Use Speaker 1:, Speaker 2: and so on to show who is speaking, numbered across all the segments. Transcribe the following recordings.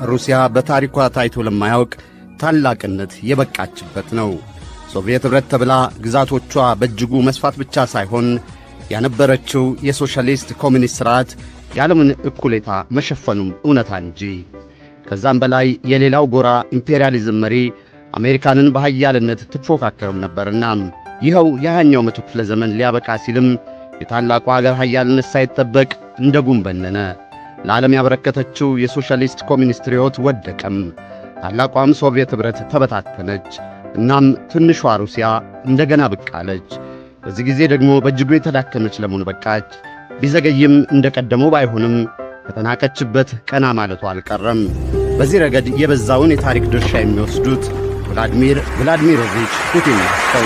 Speaker 1: ሩሲያ በታሪኳ ታይቶ ለማያውቅ ታላቅነት የበቃችበት ነው። ሶቪየት ኅብረት ተብላ ግዛቶቿ በእጅጉ መስፋት ብቻ ሳይሆን ያነበረችው የሶሻሊስት ኮሚኒስት ሥርዓት የዓለምን እኩሌታ መሸፈኑም እውነታ እንጂ። ከዛም በላይ የሌላው ጎራ ኢምፔሪያሊዝም መሪ አሜሪካንን በኃያልነት ትፎካከርም ነበርና ይኸው የ20ኛው መቶ ክፍለ ዘመን ሊያበቃ ሲልም የታላቁ አገር ኃያልነት ሳይጠበቅ እንደ ጉም በነነ። ለዓለም ያበረከተችው የሶሻሊስት ኮሚኒስት ርዕዮት ወደቀም። ታላቋም ሶቪየት ኅብረት ተበታተነች። እናም ትንሿ ሩሲያ እንደገና ብቅ አለች። በዚህ ጊዜ ደግሞ በእጅጉ የተዳከመች ለመሆን በቃች። ቢዘገይም እንደ ቀደመው ባይሆንም ከተናቀችበት ቀና ማለቱ አልቀረም። በዚህ ረገድ የበዛውን የታሪክ ድርሻ የሚወስዱት ቭላድሚር ቭላድሚሮቪች ፑቲን ናቸው።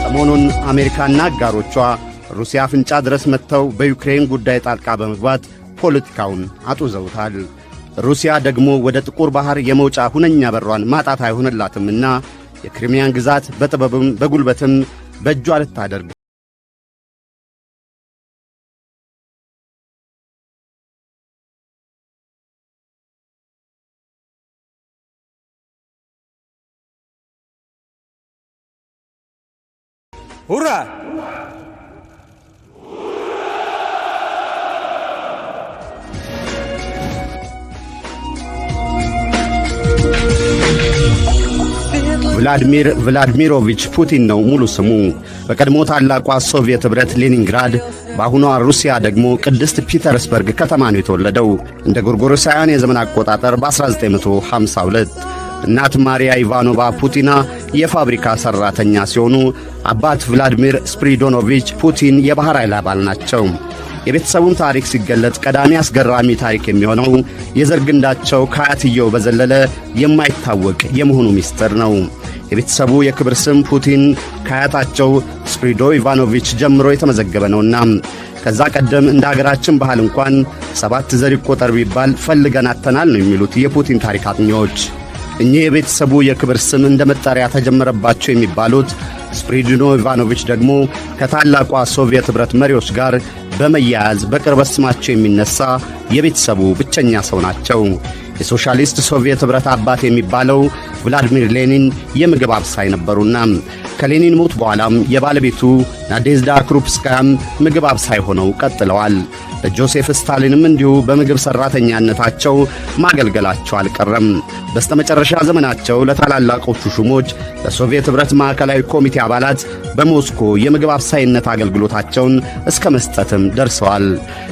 Speaker 1: ሰሞኑን አሜሪካና አጋሮቿ ሩሲያ አፍንጫ ድረስ መጥተው በዩክሬን ጉዳይ ጣልቃ በመግባት ፖለቲካውን አጡዘውታል። ሩሲያ ደግሞ ወደ ጥቁር ባህር የመውጫ ሁነኛ በሯን ማጣት አይሆንላትምና የክሪሚያን ግዛት በጥበብም በጉልበትም በእጇ ልታደርግ
Speaker 2: ሁራ!
Speaker 1: ቭላድሚር ቭላድሚሮቪች ፑቲን ነው ሙሉ ስሙ። በቀድሞ ታላቋ ሶቪየት ኅብረት ሌኒንግራድ፣ በአሁኗ ሩሲያ ደግሞ ቅድስት ፒተርስበርግ ከተማ ነው የተወለደው እንደ ጎርጎሮሳውያን የዘመን አቆጣጠር በ1952። እናት ማሪያ ኢቫኖቫ ፑቲና የፋብሪካ ሠራተኛ ሲሆኑ አባት ቭላድሚር ስፕሪዶኖቪች ፑቲን የባሕር ኃይል አባል ናቸው። የቤተሰቡን ታሪክ ሲገለጥ ቀዳሚ አስገራሚ ታሪክ የሚሆነው የዘር ግንዳቸው ከአያትየው በዘለለ የማይታወቅ የመሆኑ ምስጢር ነው። የቤተሰቡ የክብር ስም ፑቲን ከአያታቸው ስፕሪዶ ኢቫኖቪች ጀምሮ የተመዘገበ ነውና ከዛ ቀደም እንደ አገራችን ባህል እንኳን 7 ዘር ይቆጠር ቢባል ፈልገን አጥተናል ነው የሚሉት የፑቲን ታሪክ አጥኚዎች። እኚህ የቤተሰቡ የክብር ስም እንደ መጠሪያ ተጀመረባቸው የሚባሉት ስፕሪድኖ ኢቫኖቪች ደግሞ ከታላቋ ሶቪየት ኅብረት መሪዎች ጋር በመያያዝ በቅርበት ስማቸው የሚነሳ የቤተሰቡ ብቸኛ ሰው ናቸው። የሶሻሊስት ሶቪየት ኅብረት አባት የሚባለው ቭላድሚር ሌኒን የምግብ አብሳይ ነበሩና ከሌኒን ሞት በኋላም የባለቤቱ ናዴዝዳ ክሩፕስካያም ምግብ አብሳይ ሆነው ቀጥለዋል። ጆሴፍ ስታሊንም እንዲሁ በምግብ ሠራተኛነታቸው ማገልገላቸው አልቀረም። በስተመጨረሻ ዘመናቸው ለታላላቆቹ ሹሞች ለሶቪየት ኅብረት ማዕከላዊ ኮሚቴ አባላት በሞስኮ የምግብ አብሳይነት አገልግሎታቸውን እስከ መስጠትም ደርሰዋል።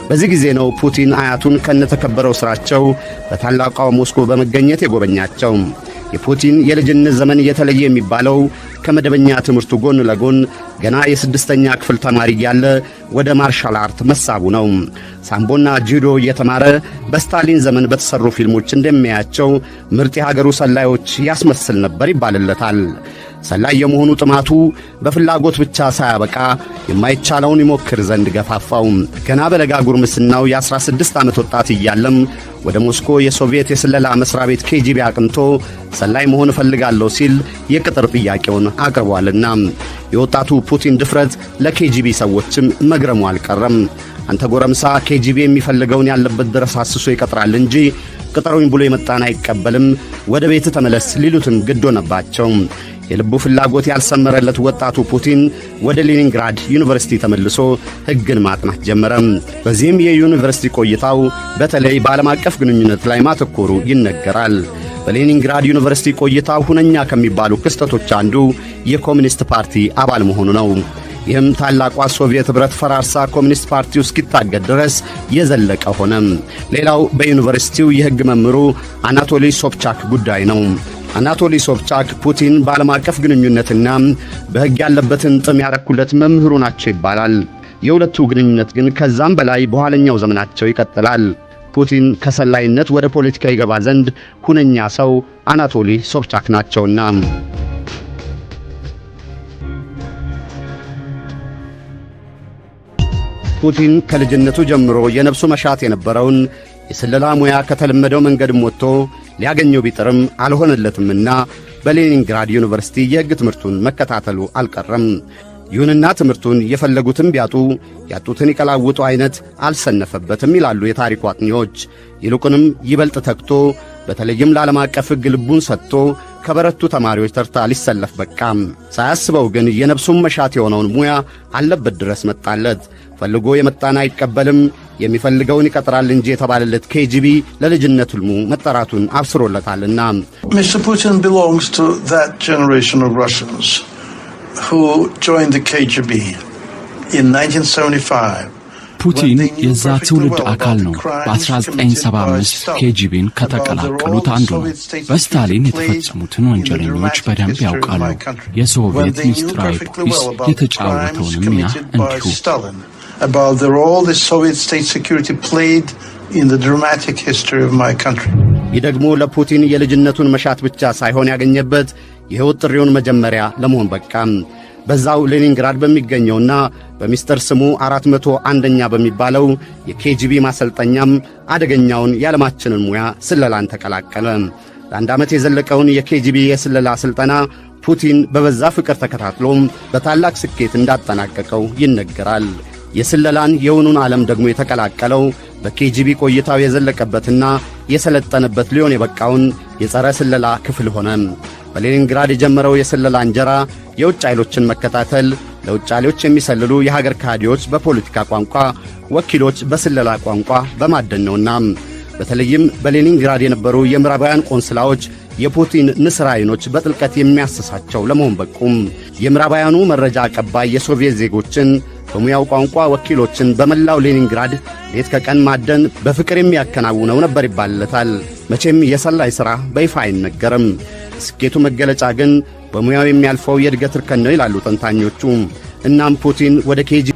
Speaker 1: በዚህ ጊዜ ነው ፑቲን አያቱን ከነተከበረው ሥራቸው በታላቋ ሞስኮ በመገኘት የጎበኛቸው። የፑቲን የልጅነት ዘመን የተለየ የሚባለው ከመደበኛ ትምህርቱ ጎን ለጎን ገና የ6ኛ ክፍል ተማሪ እያለ ወደ ማርሻል አርት መሳቡ ነው። ሳምቦና ጁዶ እየተማረ በስታሊን ዘመን በተሰሩ ፊልሞች እንደሚያያቸው ምርጥ የሀገሩ ሰላዮች ያስመስል ነበር ይባልለታል። ሰላይ የመሆኑ ጥማቱ በፍላጎት ብቻ ሳያበቃ የማይቻለውን ይሞክር ዘንድ ገፋፋው። ገና በለጋ ጉርምስናው የ16 ዓመት ወጣት እያለም ወደ ሞስኮ የሶቪየት የስለላ መሥሪያ ቤት ኬጂቢ አቅንቶ ሰላይ መሆን እፈልጋለሁ ሲል የቅጥር ጥያቄውን አቅርቧልና የወጣቱ ፑቲን ድፍረት ለኬጂቢ ሰዎችም መግረሙ አልቀረም። አንተ ጎረምሳ ኬጂቢ የሚፈልገውን ያለበት ድረስ አስሶ ይቀጥራል እንጂ ቅጠሩኝ ብሎ የመጣን አይቀበልም፣ ወደ ቤት ተመለስ ሊሉትም ግድ ሆነባቸው። የልቡ ፍላጎት ያልሰመረለት ወጣቱ ፑቲን ወደ ሌኒንግራድ ዩኒቨርሲቲ ተመልሶ ሕግን ማጥናት ጀመረ። በዚህም የዩኒቨርሲቲ ቆይታው በተለይ በዓለም አቀፍ ግንኙነት ላይ ማተኮሩ ይነገራል። በሌኒንግራድ ዩኒቨርሲቲ ቆይታው ሁነኛ ከሚባሉ ክስተቶች አንዱ የኮሚኒስት ፓርቲ አባል መሆኑ ነው። ይህም ታላቋ ሶቪየት ኅብረት ፈራርሳ ኮሚኒስት ፓርቲው እስኪታገድ ድረስ የዘለቀ ሆነ። ሌላው በዩኒቨርሲቲው የሕግ መምህሩ አናቶሊ ሶብቻክ ጉዳይ ነው። አናቶሊ ሶብቻክ ፑቲን በዓለም አቀፍ ግንኙነትና በሕግ ያለበትን ጥም ያረኩለት መምህሩ ናቸው ይባላል። የሁለቱ ግንኙነት ግን ከዛም በላይ በኋለኛው ዘመናቸው ይቀጥላል። ፑቲን ከሰላይነት ወደ ፖለቲካ ይገባ ዘንድ ሁነኛ ሰው አናቶሊ ሶብቻክ ናቸውና ፑቲን ከልጅነቱ ጀምሮ የነፍሱ መሻት የነበረውን የስለላ ሙያ ከተለመደው መንገድም ወጥቶ ሊያገኘው ቢጥርም አልሆነለትምና በሌኒንግራድ ዩኒቨርሲቲ የሕግ ትምህርቱን መከታተሉ አልቀረም። ይሁንና ትምህርቱን የፈለጉትን ቢያጡ ያጡትን ይቀላውጡ አይነት አልሰነፈበትም ይላሉ የታሪኩ አጥኚዎች። ይልቁንም ይበልጥ ተግቶ በተለይም ለዓለም አቀፍ ሕግ ልቡን ሰጥቶ ከበረቱ ተማሪዎች ተርታ ሊሰለፍ በቃም። ሳያስበው ግን የነፍሱን መሻት የሆነውን ሙያ አለበት ድረስ መጣለት። ፈልጎ የመጣን አይቀበልም፣ የሚፈልገውን ይቀጥራል እንጂ የተባለለት KGB ለልጅነት ሕልሙ መጠራቱን አብስሮለታልና።
Speaker 2: Mr. Putin belongs to that generation of Russians who joined the KGB in 1975.
Speaker 3: ፑቲን የዛ ትውልድ አካል ነው። በ1975 KGBን ከተቀላቀሉት አንዱ ነው። በስታሊን የተፈጸሙትን ወንጀለኞች በደንብ ያውቃሉ። የሶቪየት ምስጢራዊ ፖሊስ የተጫወተውን ሚና እንዲሁ።
Speaker 2: About the role the Soviet state security played in the dramatic history of my country.
Speaker 1: ይህ ደግሞ ለፑቲን የልጅነቱን መሻት ብቻ ሳይሆን ያገኘበት የሕይወት ጥሪውን መጀመሪያ ለመሆን በቃም። በዛው ሌኒንግራድ በሚገኘውና በሚስጥር ስሙ 401ኛ በሚባለው የKGB ማሰልጠኛም አደገኛውን የዓለማችንን ሙያ ስለላን ተቀላቀለ። ለአንድ ዓመት የዘለቀውን የKGB የስለላ ሥልጠና ፑቲን በበዛ ፍቅር ተከታትሎም በታላቅ ስኬት እንዳጠናቀቀው ይነገራል። የስለላን የውኑን ዓለም ደግሞ የተቀላቀለው በKGB ቆይታው የዘለቀበትና የሰለጠነበት ሊሆን የበቃውን የጸረ ስለላ ክፍል ሆነ። በሌኒንግራድ የጀመረው የስለላ እንጀራ የውጭ ኃይሎችን መከታተል፣ ለውጭ ኃይሎች የሚሰልሉ የሀገር ካዲዎች በፖለቲካ ቋንቋ፣ ወኪሎች በስለላ ቋንቋ በማደን ነውና። በተለይም በሌኒንግራድ የነበሩ የምዕራባውያን ቆንስላዎች የፑቲን ንስር ዓይኖች በጥልቀት የሚያስሳቸው ለመሆን በቁም። የምዕራባውያኑ መረጃ አቀባይ የሶቪየት ዜጎችን በሙያው ቋንቋ ወኪሎችን በመላው ሌኒንግራድ ሌት ከቀን ማደን በፍቅር የሚያከናውነው ነበር ይባልለታል። መቼም የሰላይ ሥራ በይፋ አይነገርም። ስኬቱ መገለጫ ግን በሙያው የሚያልፈው የእድገት እርከን ነው ይላሉ ተንታኞቹ። እናም ፑቲን ወደ KGB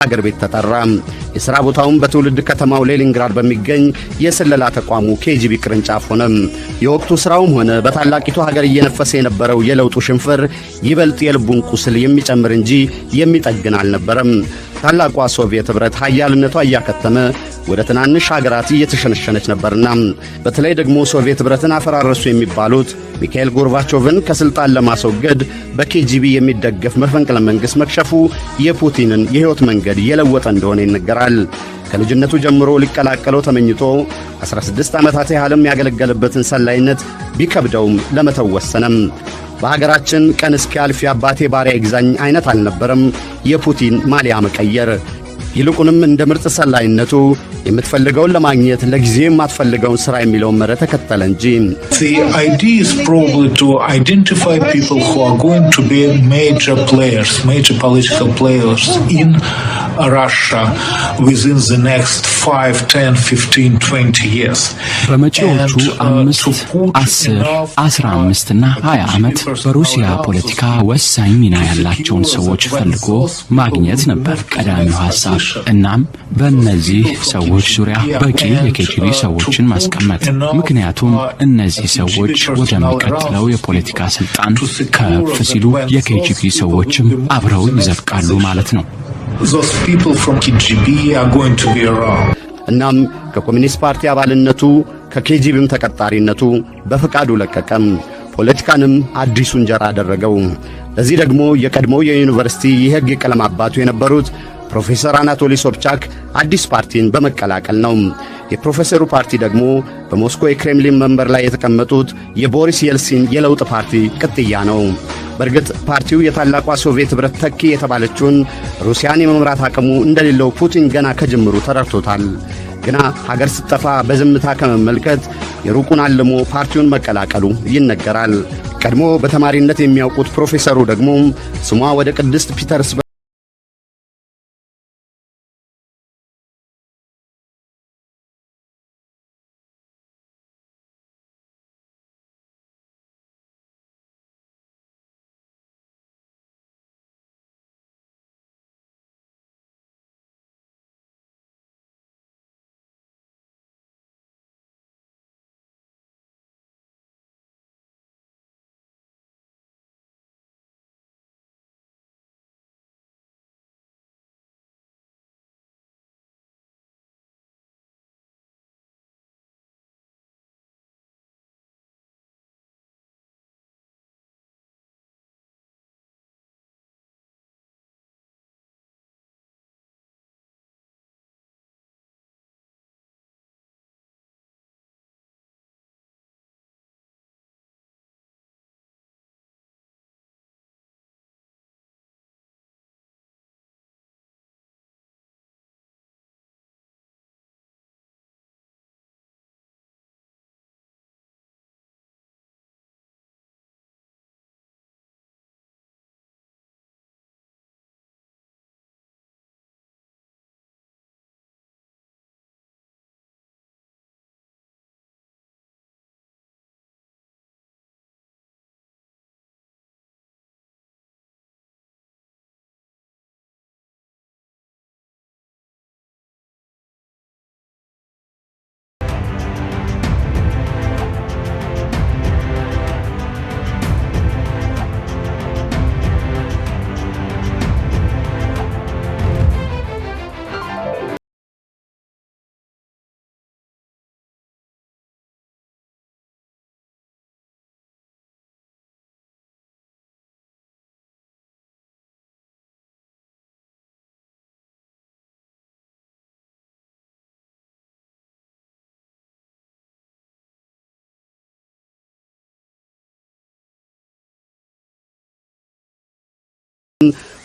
Speaker 1: አገር ቤት ተጠራ። የሥራ ቦታውን በትውልድ ከተማው ሌኒንግራድ በሚገኝ የስለላ ተቋሙ KGB ቅርንጫፍ ሆነ። የወቅቱ ሥራውም ሆነ በታላቂቱ ሀገር እየነፈሰ የነበረው የለውጡ ሽንፍር ይበልጥ የልቡን ቁስል የሚጨምር እንጂ የሚጠግን አልነበረም። ታላቋ ሶቪየት ኅብረት ኃያልነቷ እያከተመ ወደ ትናንሽ ሀገራት እየተሸነሸነች ነበርና በተለይ ደግሞ ሶቪየት ኅብረትን አፈራረሱ የሚባሉት ሚካኤል ጎርባቾቭን ከስልጣን ለማስወገድ በኬጂቢ የሚደገፍ መፈንቅለ መንግሥት መክሸፉ የፑቲንን የሕይወት መንገድ የለወጠ እንደሆነ ይነገራል። ከልጅነቱ ጀምሮ ሊቀላቀለው ተመኝቶ 16 ዓመታት ያህልም ያገለገለበትን ሰላይነት ቢከብደውም ለመተው ወሰነም። በሀገራችን ቀን እስኪያልፍ የአባቴ ባሪያ ይግዛኝ አይነት አልነበረም የፑቲን ማሊያ መቀየር። ይልቁንም እንደ ምርጥ ሰላይነቱ የምትፈልገውን ለማግኘት ለጊዜው የማትፈልገውን ሥራ የሚለውን መርህ ተከተለ እንጂ።
Speaker 4: The idea is probably to identify people who are going to be major players, major political players in Russia within the next 5, 10, 15, 20 years.
Speaker 3: በመጪዎቹ 5፣ 10፣ 15 እና 20 ዓመት በሩሲያ ፖለቲካ ወሳኝ ሚና ያላቸውን ሰዎች ፈልጎ ማግኘት ነበር ቀዳሚው ሐሳብ። እናም በእነዚህ ሰዎች ዙሪያ በቂ የኬጂቢ ሰዎችን ማስቀመጥ። ምክንያቱም እነዚህ ሰዎች ወደሚቀጥለው የፖለቲካ ስልጣን ከፍ ሲሉ የኬጂቢ ሰዎችም አብረው ይዘልቃሉ ማለት ነው።
Speaker 4: Those people from KGB are going to be around.
Speaker 1: እናም ከኮሚኒስት ፓርቲ አባልነቱ ከኬጂቢም ተቀጣሪነቱ በፈቃዱ ለቀቀም። ፖለቲካንም አዲሱ እንጀራ አደረገው። ለዚህ ደግሞ የቀድሞው የዩኒቨርሲቲ የሕግ የቀለም አባቱ የነበሩት ፕሮፌሰር አናቶሊ ሶብቻክ አዲስ ፓርቲን በመቀላቀል ነው። የፕሮፌሰሩ ፓርቲ ደግሞ በሞስኮ የክሬምሊን መንበር ላይ የተቀመጡት የቦሪስ የልሲን የለውጥ ፓርቲ ቅጥያ ነው። በእርግጥ ፓርቲው የታላቋ ሶቪየት ኅብረት ተኪ የተባለችውን ሩሲያን የመምራት አቅሙ እንደሌለው ፑቲን ገና ከጅምሩ ተረድቶታል። ግና ሀገር ስትጠፋ በዝምታ ከመመልከት የሩቁን አልሞ ፓርቲውን መቀላቀሉ ይነገራል። ቀድሞ በተማሪነት የሚያውቁት ፕሮፌሰሩ ደግሞ ስሟ ወደ ቅድስት ፒተርስበርግ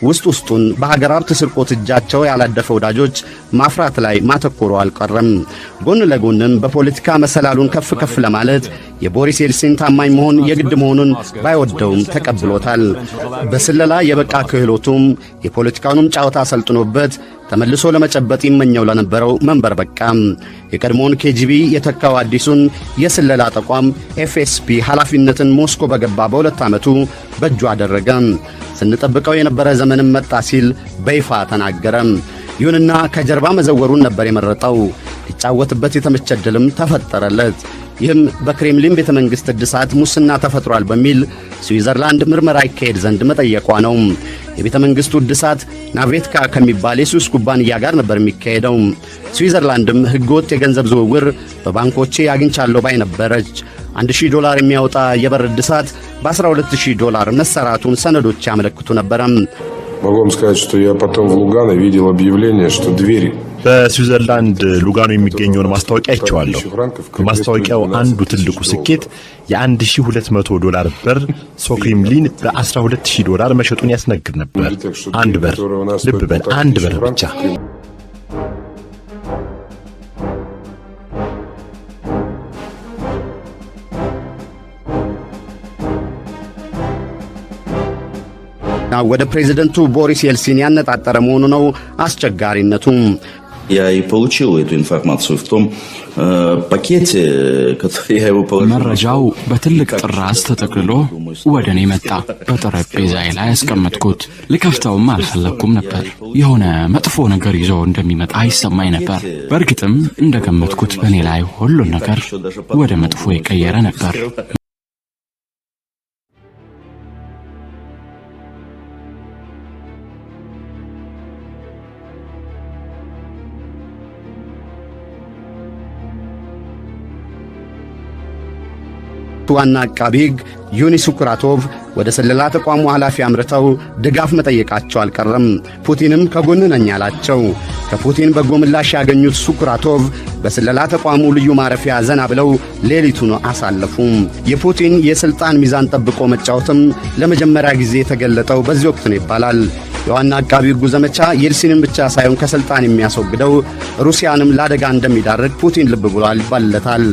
Speaker 1: ውስጡን በሀገር ሀብት ስርቆት እጃቸው ያላደፈ ወዳጆች ማፍራት ላይ ማተኮሩ አልቀረም። ጎን ለጎንም በፖለቲካ መሰላሉን ከፍ ከፍ ለማለት የቦሪስ የልሲን ታማኝ መሆን የግድ መሆኑን ባይወደውም ተቀብሎታል። በስለላ የበቃ ክህሎቱም የፖለቲካውንም ጨዋታ ሰልጥኖበት ተመልሶ ለመጨበጥ ይመኘው ለነበረው መንበር በቃም። የቀድሞውን ኬጂቢ የተካው አዲሱን የስለላ ተቋም ኤፍኤስፒ ኃላፊነትን ሞስኮ በገባ በ2 ዓመቱ በእጁ አደረገ። ስንጠብቀው የነበረ ዘመንም መጣ ሲል በይፋ ተናገረም። ይሁንና ከጀርባ መዘወሩን ነበር የመረጠው። ሊጫወትበት የተመቸ ዕድልም ተፈጠረለት። ይህም በክሬምሊን ቤተ መንግሥት እድሳት ሙስና ተፈጥሯል በሚል ስዊዘርላንድ ምርመራ ይካሄድ ዘንድ መጠየቋ ነው። የቤተ መንግሥቱ እድሳት ናቬትካ ከሚባል የስዊስ ኩባንያ ጋር ነበር የሚካሄደው። ስዊዘርላንድም ሕገወጥ የገንዘብ ዝውውር በባንኮቼ አግኝቻለሁ ባይ ነበረች። $1000 የሚያወጣ የበር እድሳት በ$12000 መሰራቱን ሰነዶች ያመለክቱ ነበረ።
Speaker 5: Могу вам сказать, что я потом в Лугано видел объявление, что двери
Speaker 6: በስዊዘርላንድ ሉጋኖ የሚገኘውን ማስታወቂያ አይቼዋለሁ። በማስታወቂያው አንዱ ትልቁ ስኬት $1200 በር ሶክሪምሊን በ$12000 መሸጡን ያስነግር ነበር። አንድ በር፣ ልብ በል አንድ በር ብቻ።
Speaker 1: ወደ ፕሬዝዳንቱ ቦሪስ የልሲን ያነጣጠረ መሆኑ ነው አስቸጋሪነቱ።
Speaker 7: Я и получил эту информацию в том пакете, который я его положил.
Speaker 3: መረጃው በትልቅ ጥራዝ ተጠቅልሎ ወደ እኔ መጣ። በጠረጴዛዬ ላይ ያስቀመጥኩት። ልከፍተውም አልፈለኩም ነበር። የሆነ መጥፎ ነገር ይዞ እንደሚመጣ ይሰማኝ ነበር። በእርግጥም እንደገመትኩት በእኔ ላይ ሁሉን ነገር ወደ መጥፎ የቀየረ ነበር።
Speaker 1: ዋና አቃቤ ሕግ ዩኒስ ኩራቶቭ ወደ ስለላ ተቋሙ ኃላፊ አምርተው ድጋፍ መጠየቃቸው አልቀረም። ፑቲንም ከጎን ነኝ አላቸው። ከፑቲን በጎ ምላሽ ያገኙት ሱኩራቶቭ በስለላ ተቋሙ ልዩ ማረፊያ ዘና ብለው ሌሊቱን አሳለፉ። የፑቲን የሥልጣን ሚዛን ጠብቆ መጫወትም ለመጀመሪያ ጊዜ የተገለጠው በዚህ ወቅት ነው ይባላል። የዋና አቃቤ ሕጉ ዘመቻ የልሲንን ብቻ ሳይሆን ከሥልጣን የሚያስወግደው ሩሲያንም ለአደጋ እንደሚዳርግ ፑቲን ልብ ብሏል ይባልለታል።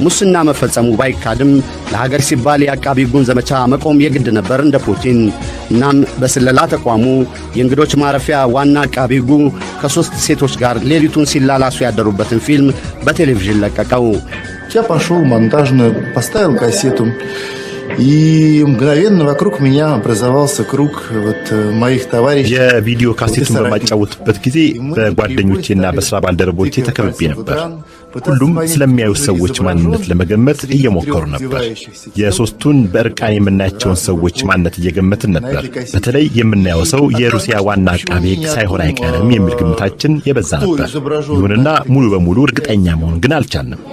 Speaker 1: ሙስና መፈጸሙ ባይካድም ለሀገር ሲባል የአቃቤ ሕጉን ዘመቻ መቆም የግድ ነበር እንደ ፑቲን። እናም በስለላ ተቋሙ የእንግዶች ማረፊያ ዋና አቃቤ ሕጉ ከ3 ሴቶች ጋር ሌሊቱን ሲላላሱ ያደሩበትን ፊልም በቴሌቪዥን ለቀቀው።
Speaker 8: Я пошел в монтажную, поставил кассету, и мгновенно вокруг меня образовался круг моих товарищей.
Speaker 6: የቪዲዮ ካሴቱን በማጫወትበት ጊዜ በጓደኞቼና በሥራ ባልደረቦቼ ተከብቤ ነበር። ሁሉም ስለሚያዩት ሰዎች ማንነት ለመገመት እየሞከሩ ነበር። የሦስቱን በእርቃን የምናያቸውን ሰዎች ማንነት እየገመትን ነበር። በተለይ የምናየው ሰው የሩሲያ ዋና አቃቤ ሕግ ሳይሆን አይቀርም የሚል ግምታችን የበዛ ነበር። ይሁንና ሙሉ በሙሉ እርግጠኛ መሆን ግን አልቻልንም።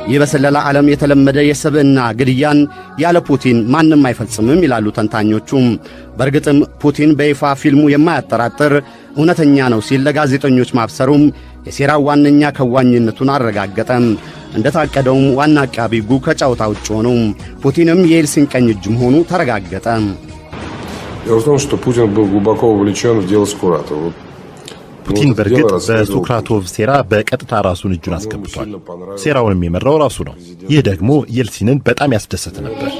Speaker 1: ይህ በስለላ ዓለም የተለመደ የሰብዕና ግድያን ያለ ፑቲን ማንም አይፈጽምም ይላሉ ተንታኞቹም። በእርግጥም ፑቲን በይፋ ፊልሙ የማያጠራጥር እውነተኛ ነው ሲል ለጋዜጠኞች ማብሰሩም የሴራው ዋነኛ ከዋኝነቱን አረጋገጠም። እንደታቀደውም ዋና አቃቤ ሕጉ ከጨዋታ ውጭ ሆኑ። ፑቲንም የኤልሲን ቀኝ እጅ መሆኑ ተረጋገጠ።
Speaker 5: Дело в том, что Путин был глубоко вовлечен в дело Скуратова.
Speaker 6: ፑቲን በእርግጥ በሱክራቶቭ ሴራ በቀጥታ ራሱን እጁን አስገብቷል። ሴራውን የሚመራው ራሱ ነው። ይህ ደግሞ የልሲንን በጣም ያስደሰተ ነበር።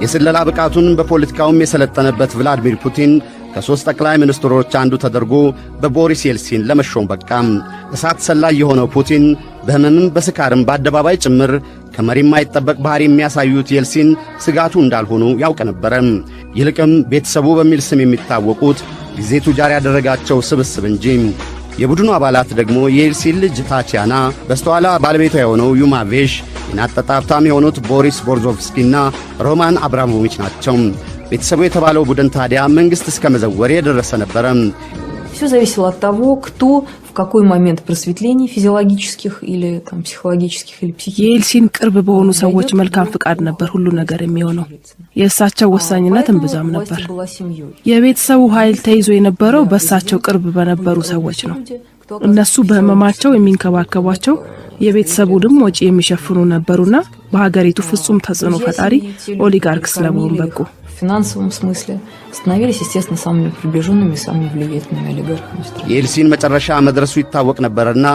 Speaker 1: የስለላ ብቃቱን በፖለቲካውም የሰለጠነበት ቭላዲሚር ፑቲን ከ3 ጠቅላይ ሚኒስትሮች አንዱ ተደርጎ በቦሪስ የልሲን ለመሾም በቃም። እሳት ሰላይ የሆነው ፑቲን በሕመምም በስካርም በአደባባይ ጭምር ከመሪ የማይጠበቅ ባህሪ የሚያሳዩት የልሲን ስጋቱ እንዳልሆኑ ያውቅ ነበረ። ይልቅም ቤተሰቡ በሚል ስም የሚታወቁት ጊዜ ቱጃር ያደረጋቸው ስብስብ እንጂ። የቡድኑ አባላት ደግሞ የኤልሲን ልጅ ታቲያና፣ በስተኋላ ባለቤቷ የሆነው ዩማቬሽ፣ የናጠጣ ሀብታም የሆኑት ቦሪስ ቦርዞቭስኪና ሮማን አብራሞቪች ናቸው። ቤተሰቡ የተባለው ቡድን ታዲያ መንግሥት እስከ መዘወር የደረሰ ነበረ።
Speaker 9: Все зависело от того, кто в какой момент просветлений физиологических или психологических или психических.
Speaker 10: የኤልሲን ቅርብ በሆኑ ሰዎች መልካም ፍቃድ ነበር ሁሉ ነገር የሚሆነው። የእሳቸው ወሳኝነት እምብዛም ነበር። የቤተሰቡ ኃይል ተይዞ የነበረው በእሳቸው ቅርብ በነበሩ ሰዎች ነው። እነሱ በህመማቸው የሚንከባከቧቸው የቤተሰቡንም ወጪ የሚሸፍኑ ነበሩና በሀገሪቱ ፍጹም ተጽዕኖ ፈጣሪ ኦሊጋርክስ ለመሆን በቁ።
Speaker 9: В финансовом смысле становились, естественно, самыми приближенными, самыми влиятельными олигархами страны.
Speaker 1: የኤልሲን መጨረሻ መድረሱ ይታወቅ ነበርና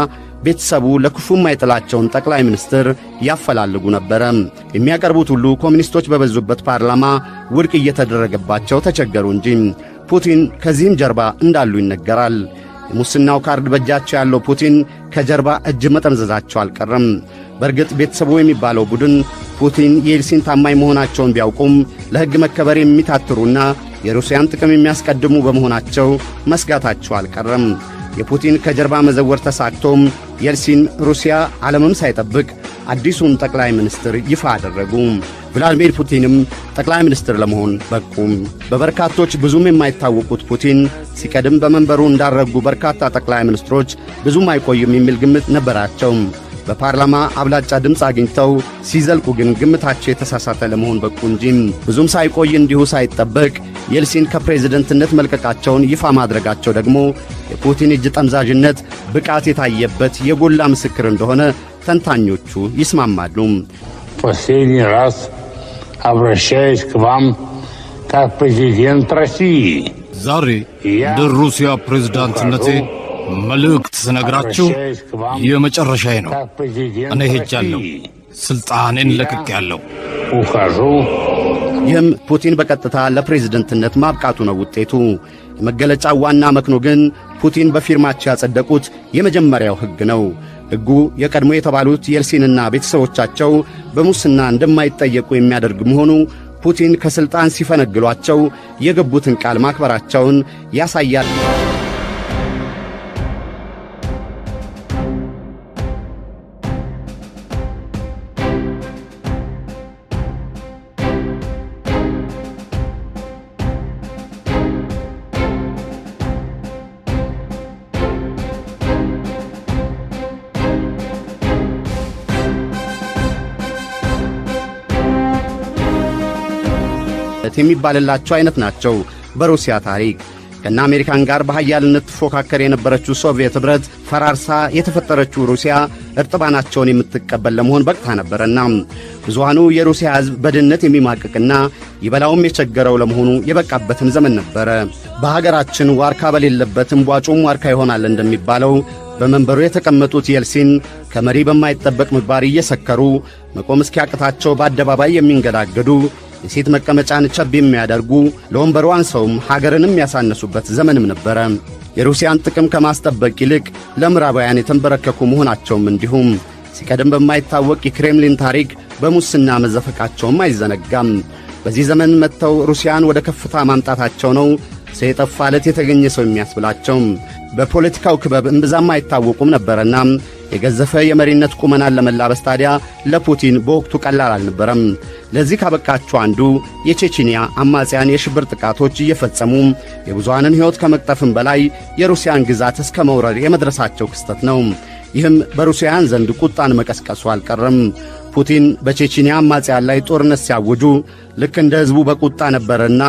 Speaker 1: ቤተሰቡ ለክፉም አይጥላቸውን ጠቅላይ ሚኒስትር ያፈላልጉ ነበረ። የሚያቀርቡት ሁሉ ኮሚኒስቶች በበዙበት ፓርላማ ውድቅ እየተደረገባቸው ተቸገሩ እንጂ ፑቲን ከዚህም ጀርባ እንዳሉ ይነገራል። የሙስናው ካርድ በእጃቸው ያለው ፑቲን ከጀርባ እጅ መጠምዘዛቸው አልቀረም። በእርግጥ ቤተሰቡ የሚባለው ቡድን ፑቲን የኤልሲን ታማኝ መሆናቸውን ቢያውቁም ለሕግ መከበር የሚታትሩና የሩሲያን ጥቅም የሚያስቀድሙ በመሆናቸው መስጋታቸው አልቀረም። የፑቲን ከጀርባ መዘወር ተሳክቶም የኤልሲን ሩሲያ ዓለምም ሳይጠብቅ አዲሱን ጠቅላይ ሚኒስትር ይፋ አደረጉ። ቭላዲሚር ፑቲንም ጠቅላይ ሚኒስትር ለመሆን በቁም። በበርካቶች ብዙም የማይታወቁት ፑቲን ሲቀድም በመንበሩ እንዳረጉ በርካታ ጠቅላይ ሚኒስትሮች ብዙም አይቆይም የሚል ግምት ነበራቸው። በፓርላማ አብላጫ ድምፅ አግኝተው ሲዘልቁ ግን ግምታቸው የተሳሳተ ለመሆን በቁ እንጂ ብዙም ሳይቆይ እንዲሁ ሳይጠበቅ የኤልሲን ከፕሬዝደንትነት መልቀቃቸውን ይፋ ማድረጋቸው ደግሞ የፑቲን እጅ ጠምዛዥነት ብቃት የታየበት የጎላ ምስክር እንደሆነ ተንታኞቹ ይስማማሉ።
Speaker 11: последний раз обращаюсь к вам как президент России
Speaker 12: ዛሬ እንደ ሩሲያ ፕሬዝዳንትነቴ መልእክት ስነግራችሁ የመጨረሻዬ ነው። እኔ ሄጃለሁ፣ ሥልጣኔን ለቅቄያለሁ።
Speaker 1: ይህም ፑቲን በቀጥታ ለፕሬዝደንትነት ማብቃቱ ነው ውጤቱ። የመገለጫው ዋና መክኖ ግን ፑቲን በፊርማቸው ያጸደቁት የመጀመሪያው ሕግ ነው። ሕጉ የቀድሞ የተባሉት የኤልሲንና ቤተሰቦቻቸው በሙስና እንደማይጠየቁ የሚያደርግ መሆኑ ፑቲን ከሥልጣን ሲፈነግሏቸው የገቡትን ቃል ማክበራቸውን ያሳያል። የሚባልላቸው አይነት ናቸው። በሩሲያ ታሪክ ከነ አሜሪካን ጋር በኃያልነት ትፎካከር የነበረችው ሶቪየት ኅብረት ፈራርሳ የተፈጠረችው ሩሲያ እርጥባናቸውን የምትቀበል ለመሆን በቅታ ነበረና ብዙሃኑ የሩሲያ ሕዝብ በድህነት የሚማቅቅና ይበላውም የቸገረው ለመሆኑ የበቃበትም ዘመን ነበረ። በሀገራችን ዋርካ በሌለበት እምቧጩም ዋርካ ይሆናል እንደሚባለው በመንበሩ የተቀመጡት የኤልሲን ከመሪ በማይጠበቅ ምግባር እየሰከሩ መቆም እስኪያቅታቸው በአደባባይ የሚንገዳገዱ የሴት መቀመጫን ቸብ የሚያደርጉ ለወንበሩ አንሰውም ሀገርንም ያሳነሱበት ዘመንም ነበረ። የሩሲያን ጥቅም ከማስጠበቅ ይልቅ ለምዕራባውያን የተንበረከኩ መሆናቸውም እንዲሁም ሲቀደም በማይታወቅ የክሬምሊን ታሪክ በሙስና መዘፈቃቸውም አይዘነጋም። በዚህ ዘመን መጥተው ሩሲያን ወደ ከፍታ ማምጣታቸው ነው ሰው የጠፋለት የተገኘ ሰው የሚያስብላቸው። በፖለቲካው ክበብ እምብዛም አይታወቁም ነበረና የገዘፈ የመሪነት ቁመናን ለመላበስ ታዲያ ለፑቲን በወቅቱ ቀላል አልነበረም። ለዚህ ካበቃቸው አንዱ የቼቼንያ አማጽያን የሽብር ጥቃቶች እየፈጸሙ የብዙሃንን ሕይወት ከመቅጠፍም በላይ የሩሲያን ግዛት እስከ መውረር የመድረሳቸው ክስተት ነው። ይህም በሩሲያን ዘንድ ቁጣን መቀስቀሱ አልቀረም። ፑቲን በቼቼንያ አማጽያን ላይ ጦርነት ሲያውጁ ልክ እንደ ሕዝቡ በቁጣ ነበርና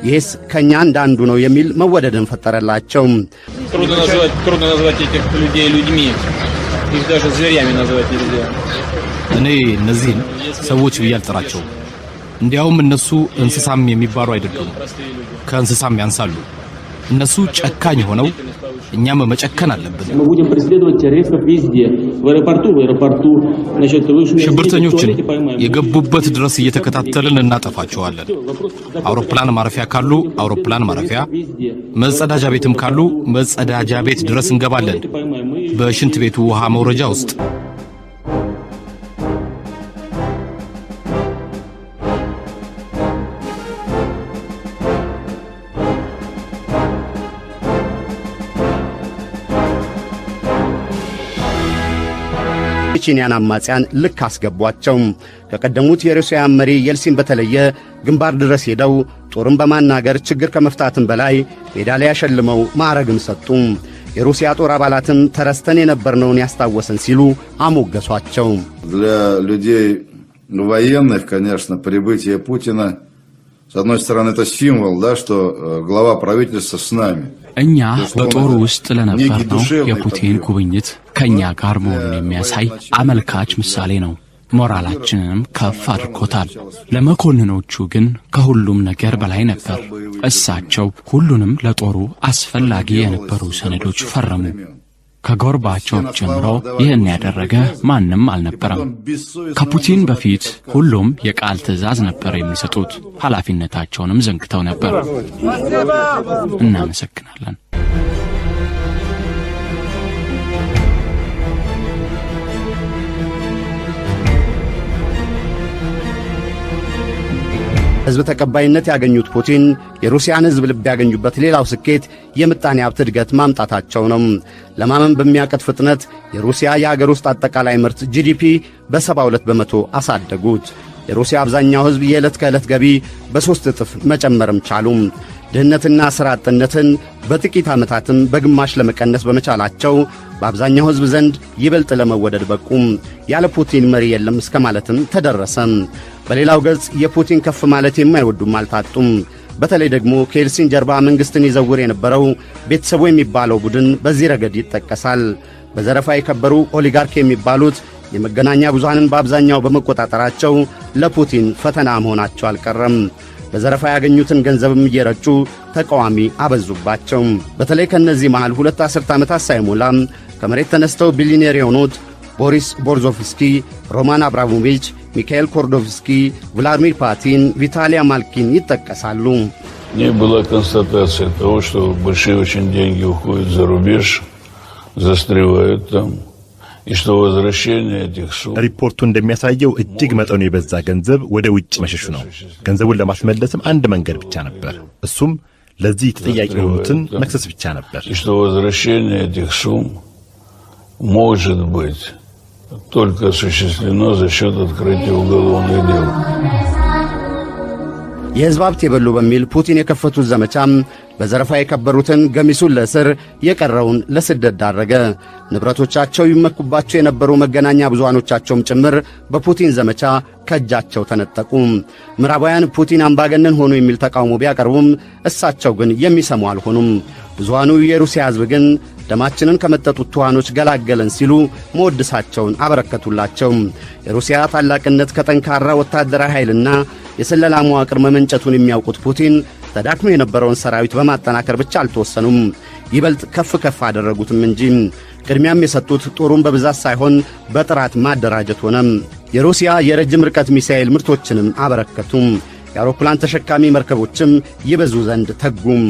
Speaker 1: ይህስ ከእኛ እንዳንዱ ነው የሚል መወደድን ፈጠረላቸው።
Speaker 13: трудно назвать этих людей людьми. Их даже зверями назвать нельзя.
Speaker 3: እኔ እነዚህን ሰዎች ብዬ አልጠራቸውም። እንዲያውም እነሱ እንስሳም የሚባሉ አይደሉም፣ ከእንስሳም ያንሳሉ። እነሱ ጨካኝ ሆነው እኛም መጨከን አለብን። ሽብርተኞችን የገቡበት ድረስ እየተከታተልን እናጠፋቸዋለን። አውሮፕላን ማረፊያ ካሉ አውሮፕላን ማረፊያ፣ መጸዳጃ ቤትም ካሉ መጸዳጃ ቤት ድረስ እንገባለን። በሽንት ቤቱ ውሃ መውረጃ ውስጥ
Speaker 1: የቼቼንያን አማጽያን ልክ አስገቧቸው። ከቀደሙት የሩሲያን መሪ የልሲን በተለየ ግንባር ድረስ ሄደው ጦርን በማናገር ችግር ከመፍታትም በላይ ሜዳሊያ ሸልመው ማዕረግም ሰጡ። የሩሲያ ጦር አባላትም ተረስተን የነበርነውን ያስታወሰን ሲሉ አሞገሷቸው።
Speaker 14: Для людей военных, конечно, прибытие Путина, с одной стороны, это символ, да, что глава правительства с нами.
Speaker 3: እኛ በጦር ውስጥ ለነበርነው የፑቲን ጉብኝት ከኛ ጋር መሆኑን የሚያሳይ አመልካች ምሳሌ ነው። ሞራላችንንም ከፍ አድርጎታል። ለመኮንኖቹ ግን ከሁሉም ነገር በላይ ነበር። እሳቸው ሁሉንም ለጦሩ አስፈላጊ የነበሩ ሰነዶች ፈረሙ። ከጎርባቾቭ ጀምሮ ይህን ያደረገ ማንም አልነበረም። ከፑቲን በፊት ሁሉም የቃል ትዕዛዝ ነበር የሚሰጡት። ኃላፊነታቸውንም ዘንግተው ነበር። እናመሰግናለን።
Speaker 1: ሕዝብ ተቀባይነት ያገኙት ፑቲን የሩሲያን ሕዝብ ልብ ያገኙበት ሌላው ስኬት የምጣኔ ሀብት እድገት ማምጣታቸው ነው። ለማመን በሚያቀት ፍጥነት የሩሲያ የሀገር ውስጥ አጠቃላይ ምርት ጂዲፒ በ72 በመቶ አሳደጉት። የሩሲያ አብዛኛው ሕዝብ የዕለት ከዕለት ገቢ በ3 እጥፍ መጨመርም ቻሉም። ድህነትና ሥራ አጥነትን በጥቂት ዓመታትም በግማሽ ለመቀነስ በመቻላቸው በአብዛኛው ሕዝብ ዘንድ ይበልጥ ለመወደድ በቁም። ያለ ፑቲን መሪ የለም እስከ ማለትም ተደረሰ። በሌላው ገጽ የፑቲን ከፍ ማለት የማይወዱም አልታጡም። በተለይ ደግሞ ከኤልሲን ጀርባ መንግሥትን ይዘውር የነበረው ቤተሰቡ የሚባለው ቡድን በዚህ ረገድ ይጠቀሳል። በዘረፋ የከበሩ ኦሊጋርክ የሚባሉት የመገናኛ ብዙሃንን በአብዛኛው በመቆጣጠራቸው ለፑቲን ፈተና መሆናቸው አልቀረም። በዘረፋ ያገኙትን ገንዘብም እየረጩ ተቃዋሚ አበዙባቸው። በተለይ ከነዚህ መሃል 2 አስርት ዓመታት ሳይሞላም ከመሬት ተነስተው ቢሊዮኔር የሆኑት ቦሪስ ቦርዞፍስኪ፣ ሮማን አብራሞቪች፣ ሚካኤል ኮርዶቭስኪ፣ ቭላድሚር ፑቲን፣ ቪታሊያ ማልኪን ይጠቀሳሉ።
Speaker 15: Не была констатация того, что большие очень деньги уходят за рубеж, застревают там.
Speaker 6: ሪፖርቱ እንደሚያሳየው እጅግ መጠኑ የበዛ ገንዘብ ወደ ውጭ መሸሹ ነው። ገንዘቡን ለማስመለስም አንድ መንገድ ብቻ ነበር። እሱም ለዚህ ተጠያቂ የሆኑትን መክሰስ ብቻ ነበር።
Speaker 1: የሕዝብ ሀብት የበሉ በሚል ፑቲን የከፈቱት ዘመቻም በዘረፋ የከበሩትን ገሚሱን ለእስር የቀረውን ለስደት ዳረገ። ንብረቶቻቸው ይመኩባቸው የነበሩ መገናኛ ብዙሃኖቻቸውም ጭምር በፑቲን ዘመቻ ከእጃቸው ተነጠቁ። ምዕራባውያን ፑቲን አምባገነን ሆኑ የሚል ተቃውሞ ቢያቀርቡም እሳቸው ግን የሚሰሙ አልሆኑም። ብዙሃኑ የሩሲያ ሕዝብ ግን ደማችንን ከመጠጡት ትኋኖች ገላገለን ሲሉ መወድሳቸውን አበረከቱላቸው። የሩሲያ ታላቅነት ከጠንካራ ወታደራዊ ኃይልና የስለላ መዋቅር መመንጨቱን የሚያውቁት ፑቲን ተዳክሞ የነበረውን ሰራዊት በማጠናከር ብቻ አልተወሰኑም፣ ይበልጥ ከፍ ከፍ አደረጉትም እንጂ። ቅድሚያም የሰጡት ጦሩን በብዛት ሳይሆን በጥራት ማደራጀት ሆነም። የሩሲያ የረጅም ርቀት ሚሳኤል ምርቶችንም አበረከቱም። የአውሮፕላን ተሸካሚ መርከቦችም ይበዙ ዘንድ ተጉም።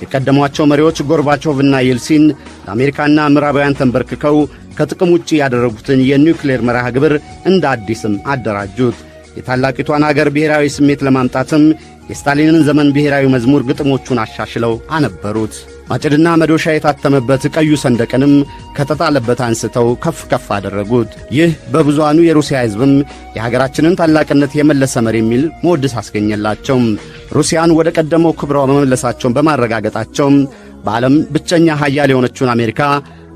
Speaker 1: የቀደሟቸው መሪዎች ጎርባቾቭና የልሲን ለአሜሪካና ምዕራባውያን ተንበርክከው ከጥቅም ውጪ ያደረጉትን የኒውክሌር መርሃ ግብር እንደ አዲስም አደራጁት። የታላቂቷን አገር ብሔራዊ ስሜት ለማምጣትም የስታሊንን ዘመን ብሔራዊ መዝሙር ግጥሞቹን አሻሽለው አነበሩት። ማጭድና መዶሻ የታተመበት ቀዩ ሰንደቅንም ከተጣለበት አንስተው ከፍ ከፍ አደረጉት። ይህ በብዙሃኑ የሩሲያ ሕዝብም የሀገራችንን ታላቅነት የመለሰ መሪ የሚል መወድስ አስገኘላቸው። ሩሲያን ወደ ቀደመው ክብሯ መመለሳቸውን በማረጋገጣቸውም በዓለም ብቸኛ ኃያል የሆነችውን አሜሪካ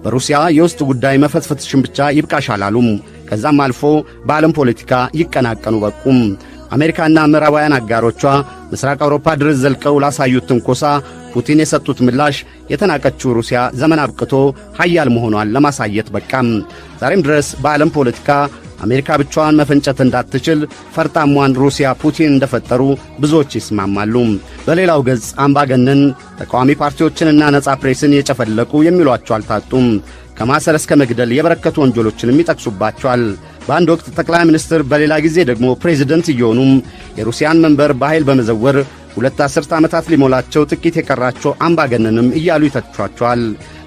Speaker 1: በሩሲያ የውስጥ ጉዳይ መፈትፈትሽን ብቻ ይብቃሽ አላሉም። ከዛም አልፎ በዓለም ፖለቲካ ይቀናቀኑ በቁም። አሜሪካና ምዕራባውያን አጋሮቿ ምስራቅ አውሮፓ ድረስ ዘልቀው ላሳዩት ትንኮሳ ፑቲን የሰጡት ምላሽ የተናቀችው ሩሲያ ዘመን አብቅቶ ኃያል መሆኗን ለማሳየት በቃም። ዛሬም ድረስ በዓለም ፖለቲካ አሜሪካ ብቻዋን መፈንጨት እንዳትችል ፈርጣሟን ሩሲያ ፑቲን እንደፈጠሩ ብዙዎች ይስማማሉ። በሌላው ገጽ አምባገነን ተቃዋሚ ፓርቲዎችንና ነጻ ፕሬስን የጨፈለቁ የሚሏቸው አልታጡም። ከማሰር እስከ መግደል የበረከቱ ወንጀሎችንም ይጠቅሱባቸዋል። በአንድ ወቅት ጠቅላይ ሚኒስትር፣ በሌላ ጊዜ ደግሞ ፕሬዚደንት እየሆኑም የሩሲያን መንበር በኃይል በመዘወር 2 አስርት ዓመታት ሊሞላቸው ጥቂት የቀራቸው አምባገነንም እያሉ ይተቿቸዋል።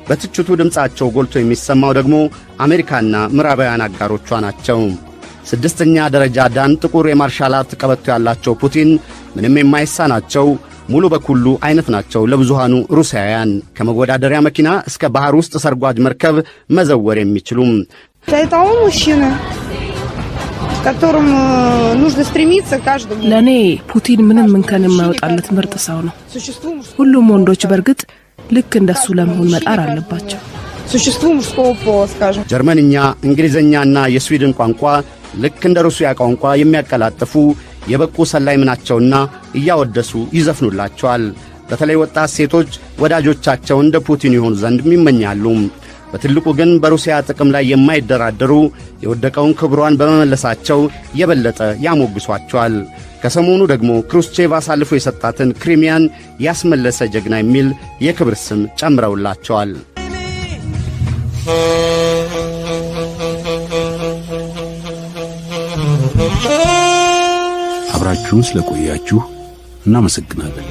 Speaker 1: በትችቱ ድምፃቸው ጎልቶ የሚሰማው ደግሞ አሜሪካና ምዕራባውያን አጋሮቿ ናቸው። 6ኛ ደረጃ ዳን ጥቁር የማርሻል አርት ቀበቶ ያላቸው ፑቲን ምንም የማይሳናቸው ሙሉ በኩሉ አይነት ናቸው ለብዙሃኑ ሩሲያውያን። ከመወዳደሪያ መኪና እስከ ባህር ውስጥ ሰርጓጅ መርከብ መዘወር የሚችሉም
Speaker 10: ለእኔ ፑቲን ምንም እንከን የማይወጣለት ምርጥ ሰው ነው። ሁሉም ወንዶች በርግጥ ልክ እንደሱ ለመሆን መጣር አለባቸው።
Speaker 1: ጀርመንኛ፣ እንግሊዝኛና የስዊድን ቋንቋ ልክ እንደ ሩሲያ ቋንቋ የሚያቀላጥፉ የበቁ ሰላይም ናቸውና እያወደሱ ይዘፍኑላቸዋል። በተለይ ወጣት ሴቶች ወዳጆቻቸው እንደ ፑቲን ይሆኑ ዘንድ ይመኛሉ። በትልቁ ግን በሩሲያ ጥቅም ላይ የማይደራደሩ የወደቀውን ክብሯን በመመለሳቸው የበለጠ ያሞግሷቸዋል። ከሰሞኑ ደግሞ ክሩስቼቭ አሳልፎ የሰጣትን ክሪሚያን ያስመለሰ ጀግና የሚል የክብር ስም ጨምረውላቸዋል።
Speaker 16: አብራችሁን ስለቆያችሁ እናመሰግናለን።